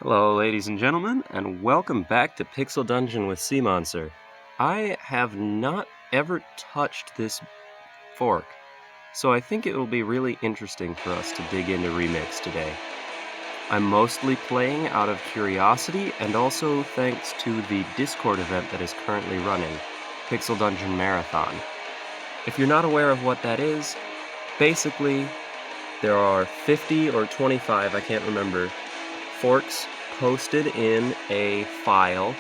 Hello ladies and gentlemen, and welcome back to Pixel Dungeon with Seamonster. I have not ever touched this fork, so I think it will be really interesting for us to dig into Remixed today. I'm mostly playing out of curiosity and also thanks to the Discord event that is currently running, Pixel Dungeon Marathon. If you're not aware of what that is, basically there are 50 or 25, I can't remember, forks posted in a file,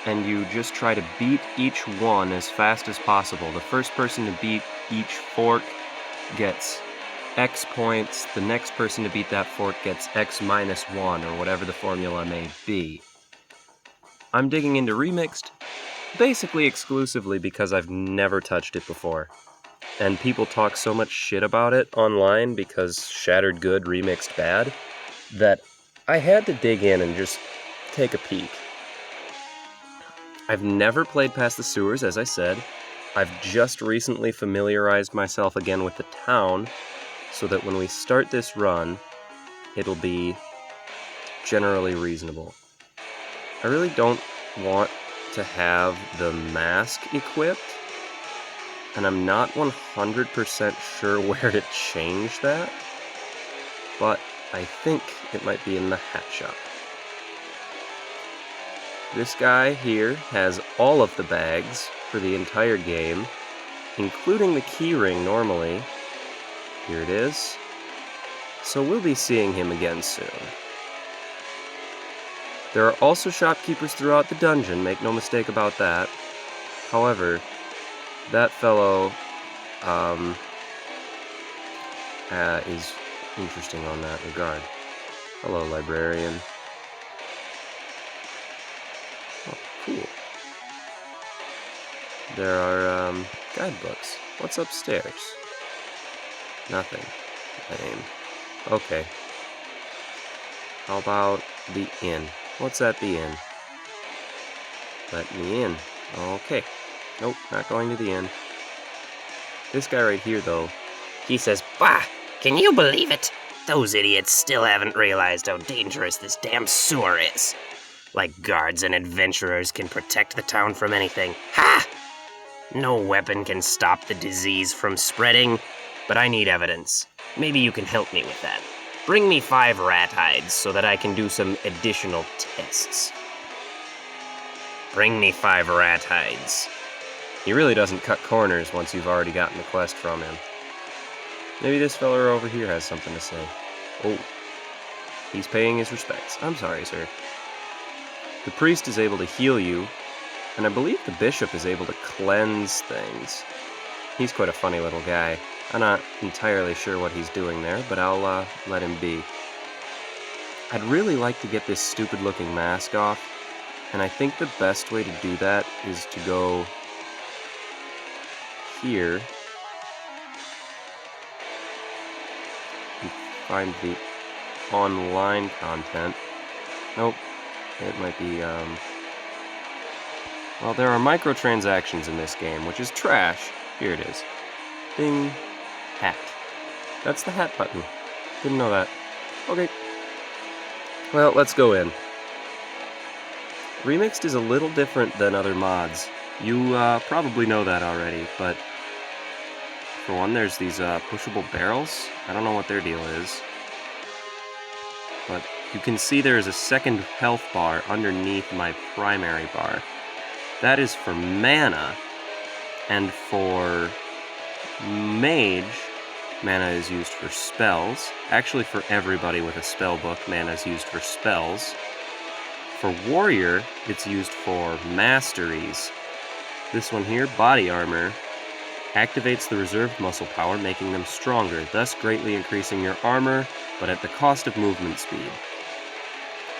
and you just try to beat each one as fast as possible. The first person to beat each fork gets X points, the next person to beat that fork gets X minus 1, or whatever the formula may be. I'm digging into Remixed, basically exclusively because I've never touched it before. And people talk so much shit about it online because Shattered good, Remixed bad, that I had to dig in and just take a peek. I've never played past the sewers, as I said. I've just recently familiarized myself again with the town, so that when we start this run, it'll be generally reasonable. I really don't want to have the mask equipped, and I'm not 100% sure where to change that, but I think it might be in the hat shop. This guy here has all of the bags for the entire game, including the keyring normally. Here it is. So we'll be seeing him again soon. There are also shopkeepers throughout the dungeon, make no mistake about that. However, that fellow is interesting on that regard. Hello, librarian. Oh, cool. There are guidebooks. What's upstairs? Nothing. Lame. Okay. How about the inn? What's at the inn? Let me in. Okay. Nope, not going to the inn. This guy right here, though, he says, "Bah! Can you believe it? Those idiots still haven't realized how dangerous this damn sewer is. Like guards and adventurers can protect the town from anything. Ha! No weapon can stop the disease from spreading, but I need evidence. Maybe you can help me with that. Bring me 5 rat hides so that I can do some additional tests." Bring me 5 rat hides. He really doesn't cut corners once you've already gotten the quest from him. Maybe this fella over here has something to say. Oh, he's paying his respects. I'm sorry, sir. The priest is able to heal you, and I believe the bishop is able to cleanse things. He's quite a funny little guy. I'm not entirely sure what he's doing there, but I'll let him be. I'd really like to get this stupid-looking mask off, and I think the best way to do that is to go here and find the online content. Nope, it might be, well, there are microtransactions in this game, which is trash. Here it is. Ding. Hat. That's the hat button. Didn't know that. Okay. Well, let's go in. Remixed is a little different than other mods. You probably know that already, but for one, there's these pushable barrels. I don't know what their deal is. But you can see there is a second health bar underneath my primary bar. That is for mana, and for mage, mana is used for spells. Actually, for everybody with a spell book, mana is used for spells. For warrior, it's used for masteries. This one here, body armor, activates the reserved muscle power, making them stronger, thus greatly increasing your armor, but at the cost of movement speed.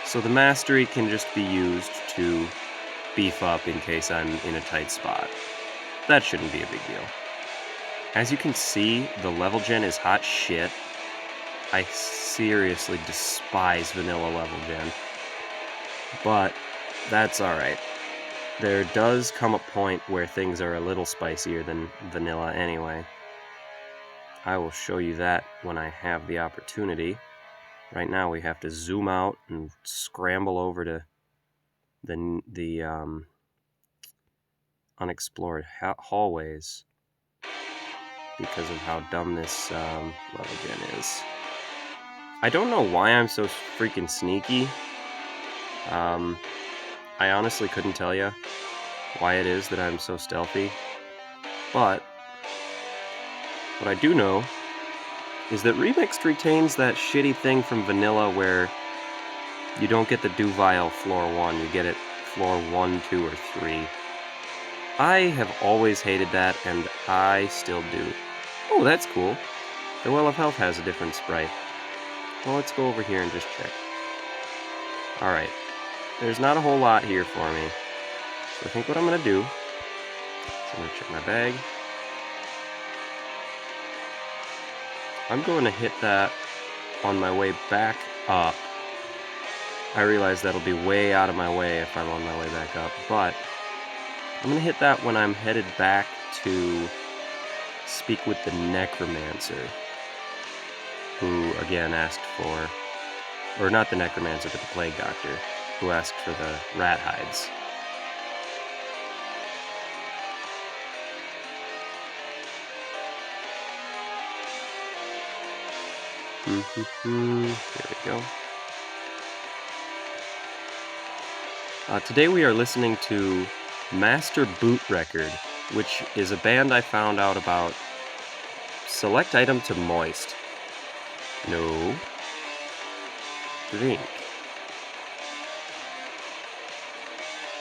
So the mastery can just be used to beef up in case I'm in a tight spot. That shouldn't be a big deal. As you can see, the level gen is hot shit. I seriously despise vanilla level gen. But that's alright. There does come a point where things are a little spicier than vanilla anyway. I will show you that when I have the opportunity. Right now we have to zoom out and scramble over to the unexplored hallways because of how dumb this level gen is. I don't know why I'm so freaking sneaky. I honestly couldn't tell you why it is that I'm so stealthy, but what I do know is that Remixed retains that shitty thing from Vanilla where you don't get the Duvile floor 1, you get it floor 1, 2, or 3. I have always hated that, and I still do. Oh, that's cool. The Well of Health has a different sprite. Well, let's go over here and just check. Alright. There's not a whole lot here for me. So I think what I'm going to do is I'm going to check my bag. I'm going to hit that on my way back up. I realize that'll be way out of my way if I'm on my way back up, but I'm going to hit that when I'm headed back to speak with the Necromancer, who again asked for, or not the Necromancer, but the Plague Doctor, who asked for the rat hides. There we go. Today we are listening to Master Boot Record, which is a band I found out about. Select item to moist. No. Drink.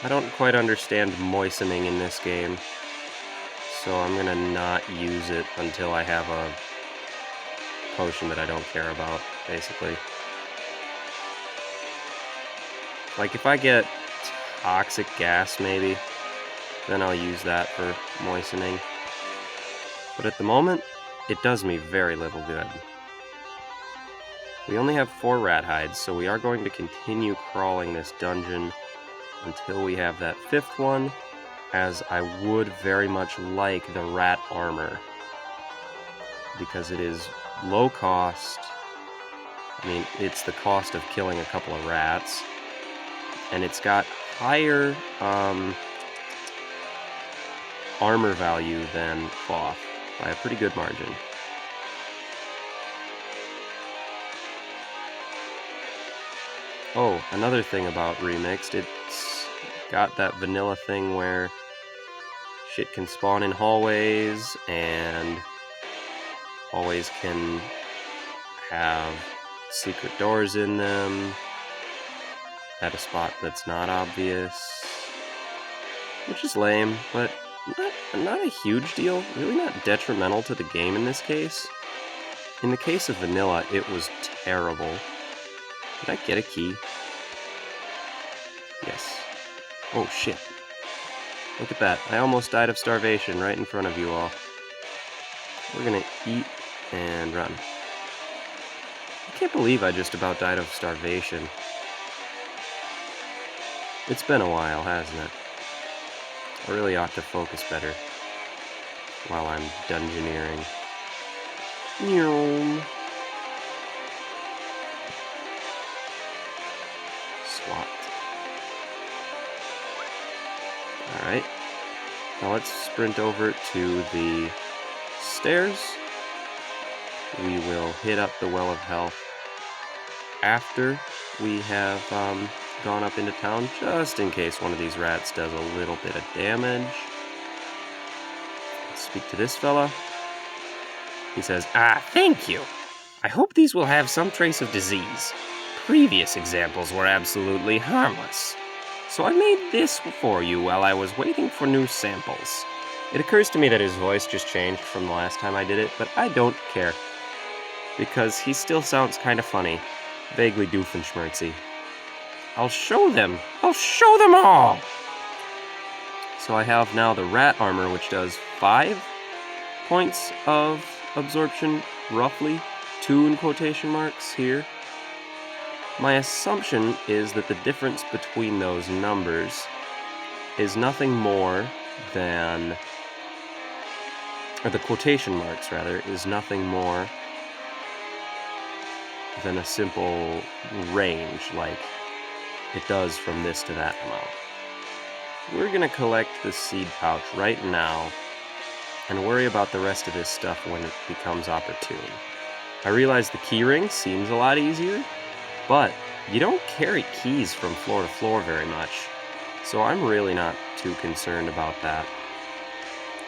I don't quite understand moistening in this game, so I'm gonna not use it until I have a potion that I don't care about, basically. Like, if I get toxic gas, maybe, then I'll use that for moistening. But at the moment, it does me very little good. We only have 4 rat hides, so we are going to continue crawling this dungeon until we have that 5th one, as I would very much like the rat armor, because it is low cost. I mean, it's the cost of killing a couple of rats, and it's got higher armor value than cloth by a pretty good margin. Oh, another thing about Remixed, it's got that vanilla thing where shit can spawn in hallways, and hallways can have secret doors in them at a spot that's not obvious, which is lame, but not a huge deal, really not detrimental to the game in this case. In the case of Vanilla, it was terrible. Did I get a key? Yes. Oh shit. Look at that. I almost died of starvation right in front of you all. We're gonna eat and run. I can't believe I just about died of starvation. It's been a while, hasn't it? I really ought to focus better while I'm dungeoneering. SWAT. Alright. Now let's sprint over to the stairs. We will hit up the Well of Health after we have gone up into town, just in case one of these rats does a little bit of damage. Let's speak to this fella. He says, Thank you. I hope these will have some trace of disease. Previous examples were absolutely harmless. So I made this for you while I was waiting for new samples. It occurs to me that his voice just changed from the last time I did it, but I don't care, because he still sounds kind of funny, vaguely doofenshmirtzy. I'll show them all! So I have now the rat armor, which does 5 points of absorption, roughly, 2 in quotation marks here. My assumption is that the difference between those numbers is nothing more than, or the quotation marks rather, is nothing more than a simple range like it does from this to that amount. We're gonna collect the seed pouch right now and worry about the rest of this stuff when it becomes opportune. I realize the keyring seems a lot easier, but you don't carry keys from floor to floor very much, so I'm really not too concerned about that.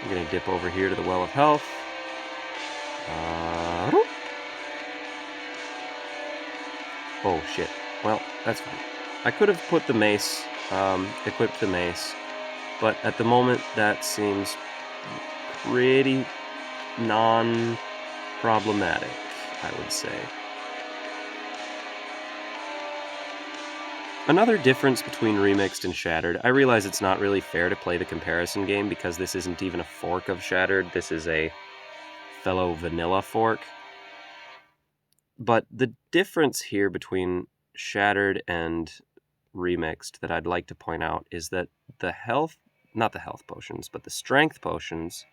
I'm gonna dip over here to the Well of Health. Oh shit. Well, that's fine. I could have put the mace, equipped the mace, but at the moment that seems pretty non-problematic, I would say. Another difference between Remixed and Shattered, I realize it's not really fair to play the comparison game because this isn't even a fork of Shattered, this is a fellow vanilla fork. But the difference here between Shattered and Remixed that I'd like to point out is that the health, not the health potions, but the strength potions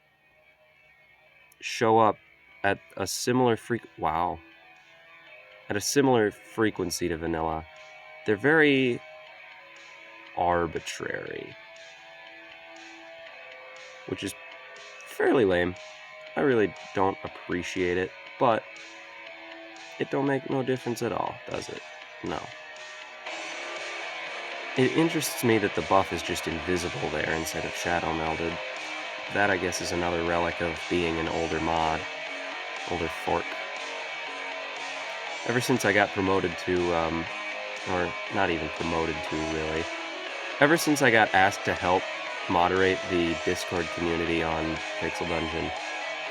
show up at a similar at a similar frequency to vanilla. They're very arbitrary, which is fairly lame. I really don't appreciate it, but it don't make no difference at all, does it? No. It interests me that the buff is just invisible there instead of shadow melded. That, I guess, is another relic of being an older mod, older fork. Ever since I got promoted to, or not even promoted to, really. Ever since I got asked to help moderate the Discord community on Pixel Dungeon,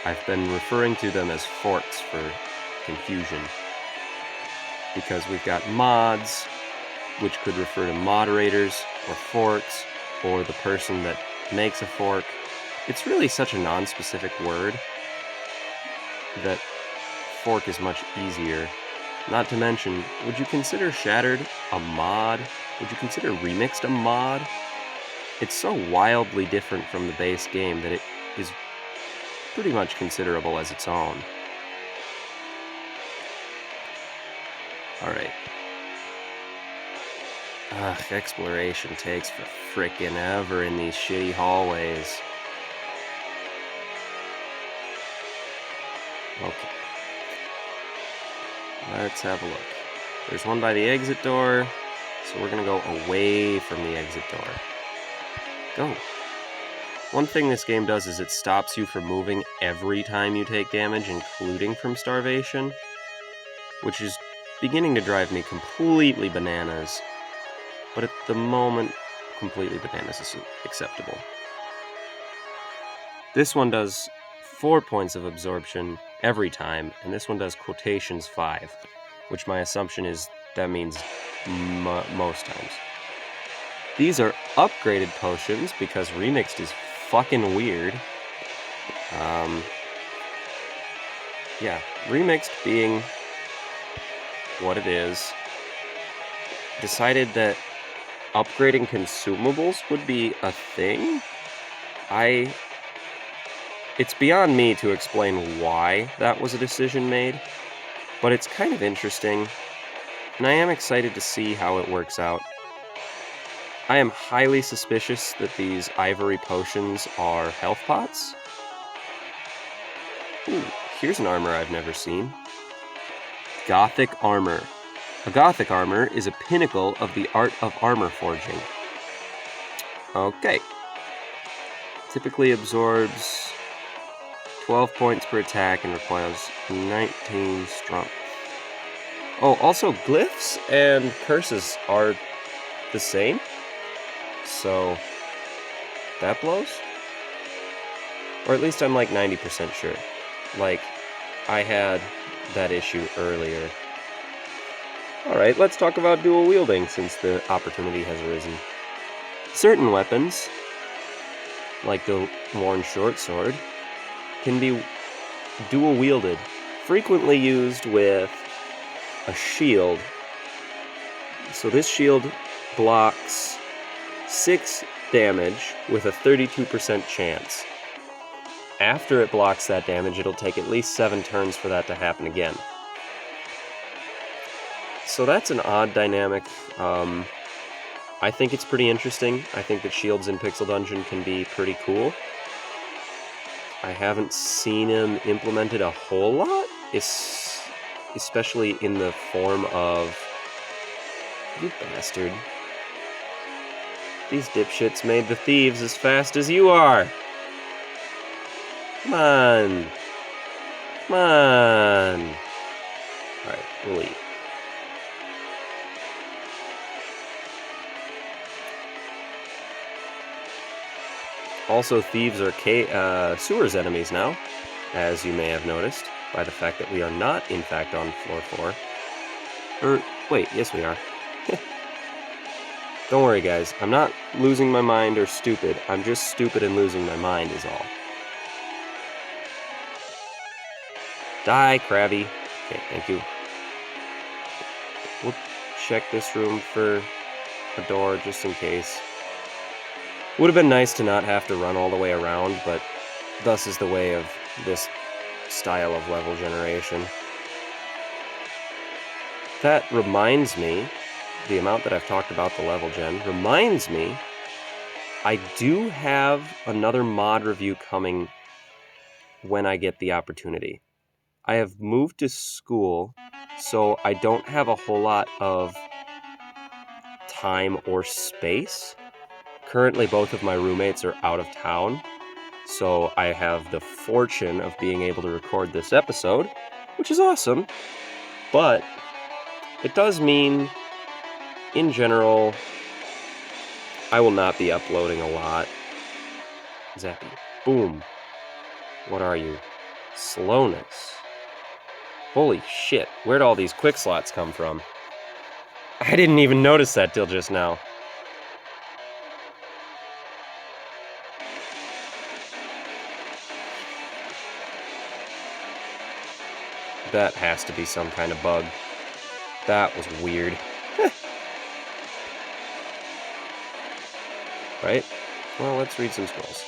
I've been referring to them as forks for confusion. Because we've got mods, which could refer to moderators, or forks, or the person that makes a fork. It's really such a non-specific word that fork is much easier. Not to mention, would you consider Shattered a mod? Would you consider Remixed a mod? It's so wildly different from the base game that it is pretty much considerable as its own. Alright. Exploration takes for frickin' ever in these shitty hallways. Okay. Let's have a look. There's one by the exit door, so we're gonna go away from the exit door. Go. One thing this game does is it stops you from moving every time you take damage, including from starvation, which is beginning to drive me completely bananas. But at the moment, completely bananas is acceptable. This one does 4 points of absorption every time, and this one does quotations 5, which my assumption is that means most times. These are upgraded potions because Remixed is fucking weird. Yeah, Remixed being what it is, decided that upgrading consumables would be a thing. It's beyond me to explain why that was a decision made, but it's kind of interesting, and I am excited to see how it works out. I am highly suspicious that these ivory potions are health pots. Ooh, here's an armor I've never seen. Gothic armor. A Gothic armor is a pinnacle of the art of armor forging. Okay. Typically absorbs 12 points per attack and requires 19 strength. Oh, also glyphs and curses are the same. So, that blows? Or at least I'm like 90% sure. Like, I had that issue earlier. Alright, let's talk about dual wielding since the opportunity has arisen. Certain weapons, like the worn short sword, can be dual wielded, frequently used with a shield. So this shield blocks 6 damage with a 32% chance. After it blocks that damage, it'll take at least 7 turns for that to happen again. So that's an odd dynamic. I think it's pretty interesting. I think that shields in Pixel Dungeon can be pretty cool. I haven't seen him implemented a whole lot, especially in the form of... You bastard. These dipshits made the thieves as fast as you are. Come on. Come on. Alright, we'll eat. Also, thieves are sewers enemies now, as you may have noticed, by the fact that we are not, in fact, on floor 4. Wait, yes we are. Don't worry, guys. I'm not losing my mind or stupid. I'm just stupid and losing my mind is all. Die, Krabby. Okay, thank you. We'll check this room for a door just in case. Would have been nice to not have to run all the way around, but thus is the way of this style of level generation. That reminds me, the amount that I've talked about the level gen, reminds me, I do have another mod review coming when I get the opportunity. I have moved to school, so I don't have a whole lot of time or space. Currently, both of my roommates are out of town, so I have the fortune of being able to record this episode, which is awesome, but it does mean, in general, I will not be uploading a lot. Zappy. Boom. What are you? Slowness. Holy shit, where'd all these quick slots come from? I didn't even notice that till just now. That has to be some kind of bug. That was weird. Right? Well, let's read some scrolls.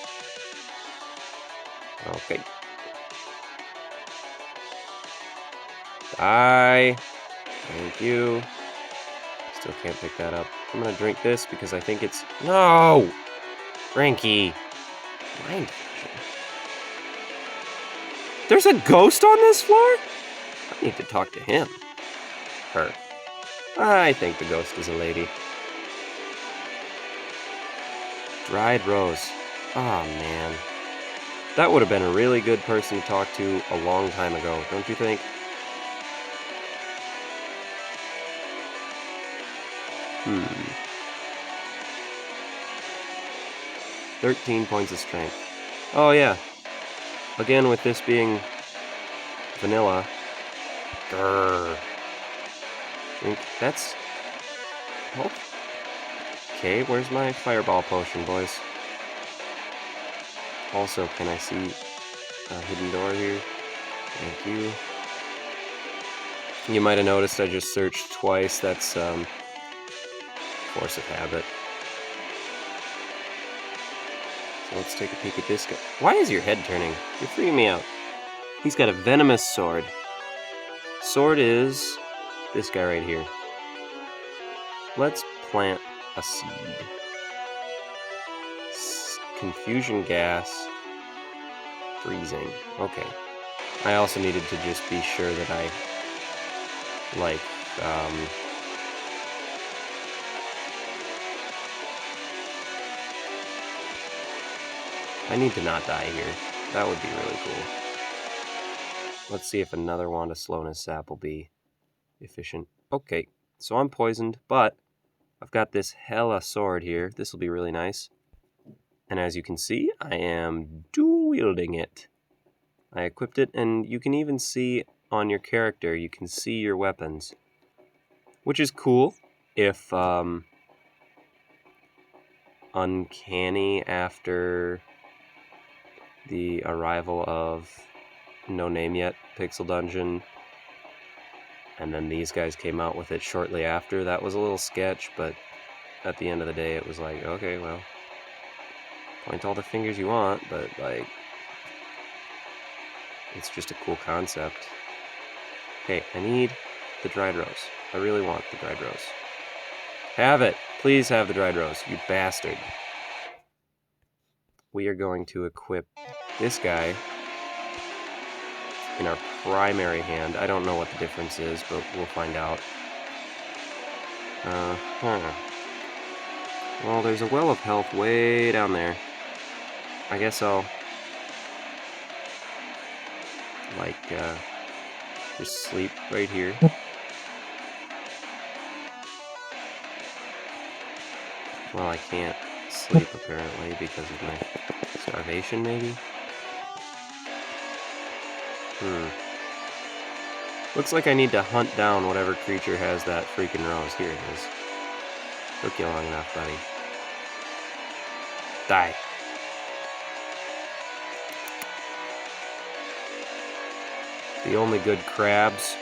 Okay. Die. Thank you. Still can't pick that up. I'm gonna drink this because I think it's... No! Frankie. Mind vision. There's a ghost on this floor? I need to talk to him. Her. I think the ghost is a lady. Dried rose. Oh, man. That would have been a really good person to talk to a long time ago, don't you think? 13 points of strength. Oh, yeah. Again, with this being vanilla. Grrr. Drink. That's... Oh. Okay, where's my fireball potion, boys? Also, can I see a hidden door here? Thank you. You might have noticed I just searched twice. That's, force of habit. So let's take a peek at this guy. Why is your head turning? You're freaking me out. He's got a venomous sword. Sword is this guy right here. Let's plant a seed. Confusion gas. Freezing. Okay. I also needed to just be sure that I, like, I need to not die here. That would be really cool. Let's see if another wand of slowness sap will be efficient. Okay, so I'm poisoned, but I've got this hella sword here. This will be really nice. And as you can see, I am dual-wielding it. I equipped it, and you can even see on your character, you can see your weapons. Which is cool if, uncanny after the arrival of No Name Yet Pixel Dungeon, and then these guys came out with it shortly after. That was a little sketch, but at the end of the day, it was like, okay, well, point all the fingers you want, but, like, it's just a cool concept. Okay, I need the dried rose. I really want the dried rose. Have it! Please have the dried rose, you bastard. We are going to equip this guy in our primary hand. I don't know what the difference is, but we'll find out. Well, there's a well of health way down there. I guess I'll, like, just sleep right here. Well, I can't sleep, apparently, because of my starvation, maybe? Looks like I need to hunt down whatever creature has that freaking rose. Here it is. Took you long enough, buddy. Die. The only good crabs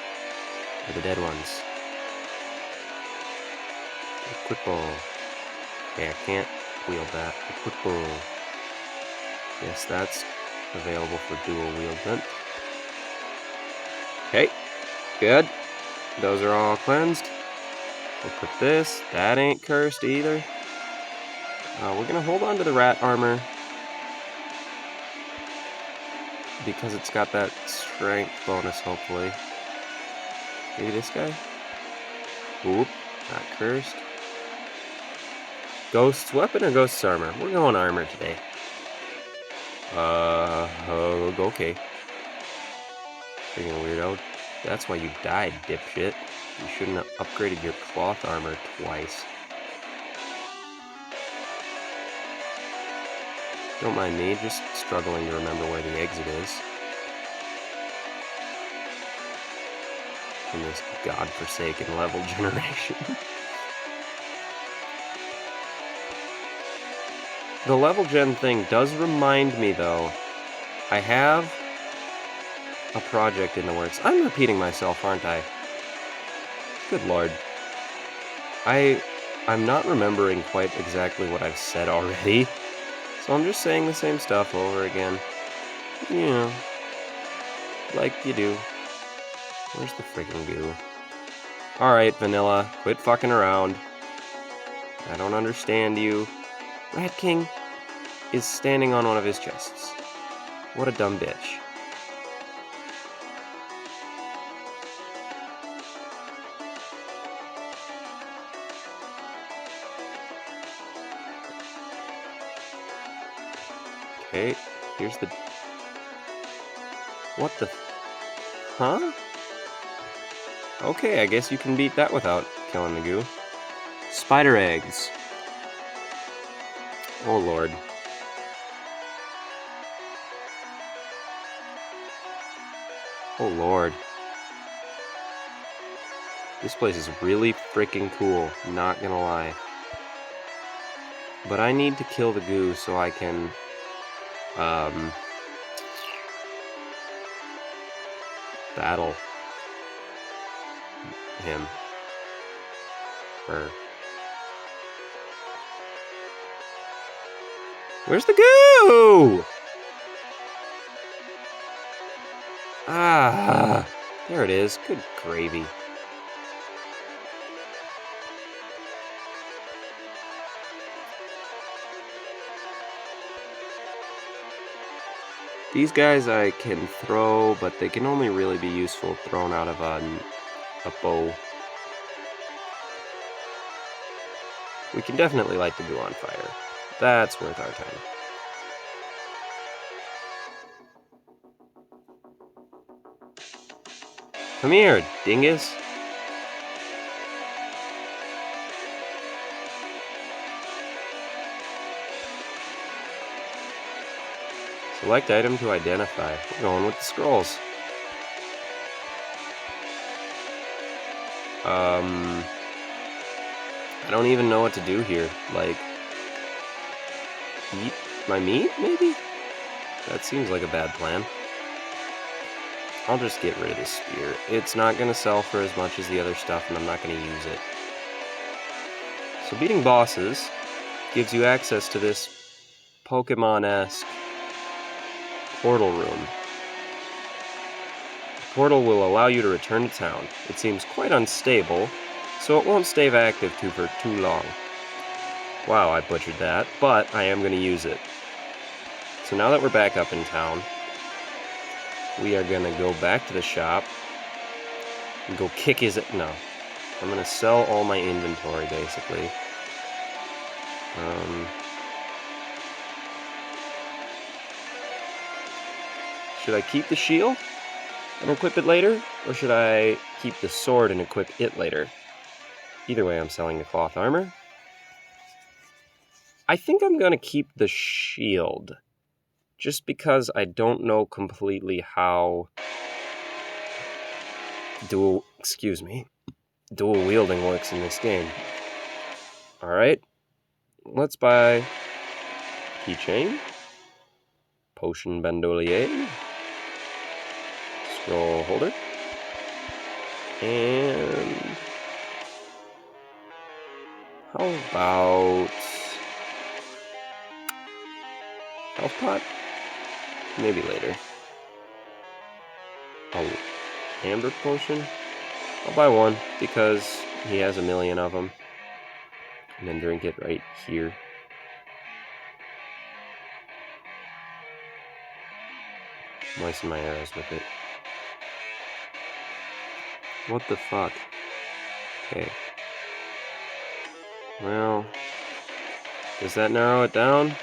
are the dead ones. Equipo. Okay, I can't wield that. Equipo. Yes, that's available for dual wieldment. Okay, good. Those are all cleansed. We'll put this. That ain't cursed either. We're gonna hold on to the rat armor because it's got that strength bonus, hopefully. Maybe this guy? Oop, not cursed. Ghost's weapon or ghost's armor? We're going armor today. Okay. Freaking weirdo. That's why you died, dipshit. You shouldn't have upgraded your cloth armor twice. Don't mind me, just struggling to remember where the exit is. In this godforsaken level generation. The level gen thing does remind me, though, I have a project in the works. I'm repeating myself, aren't I? Good lord. I'm not remembering quite exactly what I've said already, so I'm just saying the same stuff over again. You know, like you do. Where's the friggin' goo? Alright, Vanilla, quit fucking around. I don't understand you. Rat King is standing on one of his chests. What a dumb bitch. Okay, here's the... What the... Huh? Okay, I guess you can beat that without killing the goo. Spider eggs. Oh lord. Oh lord. This place is really freaking cool, not gonna lie. But I need to kill the goo so I can... battle him. Her. Where's the goo? Ah, there it is. Good gravy. These guys I can throw, but they can only really be useful thrown out of a bow. We can definitely light the goo on fire. That's worth our time. Come here, dingus. Select item to identify. We're going with the scrolls. I don't even know what to do here. Like, eat my meat, maybe? That seems like a bad plan. I'll just get rid of this spear. It's not going to sell for as much as the other stuff, and I'm not going to use it. So beating bosses gives you access to this Pokemon-esque portal room. The portal will allow you to return to town. It seems quite unstable, so it won't stay active for too long. Wow, I butchered that, but I am going to use it. So now that we're back up in town, we are going to go back to the shop and go kick his... No. I'm going to sell all my inventory, basically. Should I keep the shield and equip it later? Or should I keep the sword and equip it later? Either way, I'm selling the cloth armor. I think I'm going to keep the shield. Just because I don't know completely how dual wielding works in this game. Alright. Let's buy keychain. Potion bandolier. Scroll holder. And how about health pot? Maybe later. Oh, amber potion? I'll buy one because he has a million of them. And then drink it right here. Moisten my arrows with it. What the fuck? Okay. Well, does that narrow it down?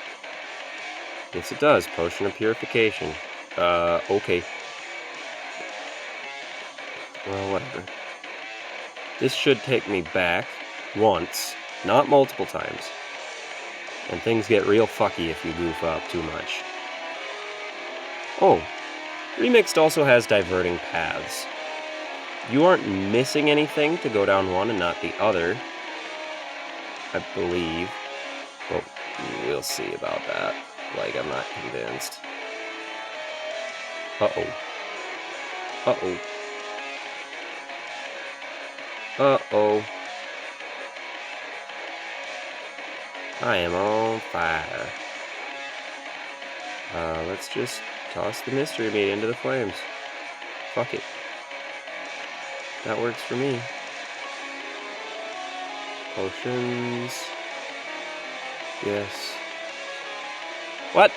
Yes, it does. Potion of purification. Okay. Well, whatever. This should take me back once, not multiple times. And things get real fucky if you goof up too much. Oh, Remixed also has diverting paths. You aren't missing anything to go down one and not the other, I believe. But we'll see about that. Like, I'm not convinced. Uh-oh. Uh-oh. Uh-oh. I am on fire. Let's just toss the mystery meat into the flames. Fuck it. That works for me. Potions. Yes. What?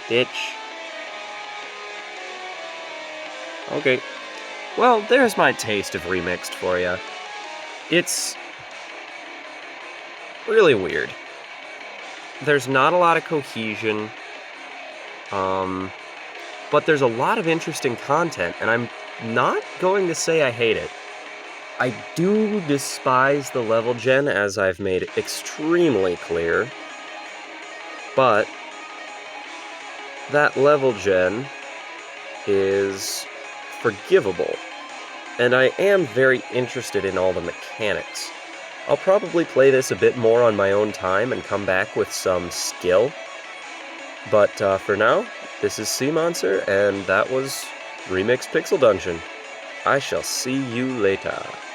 Ditch. Okay. Well, there's my taste of Remixed for you. It's really weird. There's not a lot of cohesion, but there's a lot of interesting content, and I'm not going to say I hate it. I do despise the level gen, as I've made extremely clear, but that level gen is forgivable, and I am very interested in all the mechanics. I'll probably play this a bit more on my own time and come back with some skill. But for now, this is Seamonster, and that was Remixed Pixel Dungeon. I shall see you later.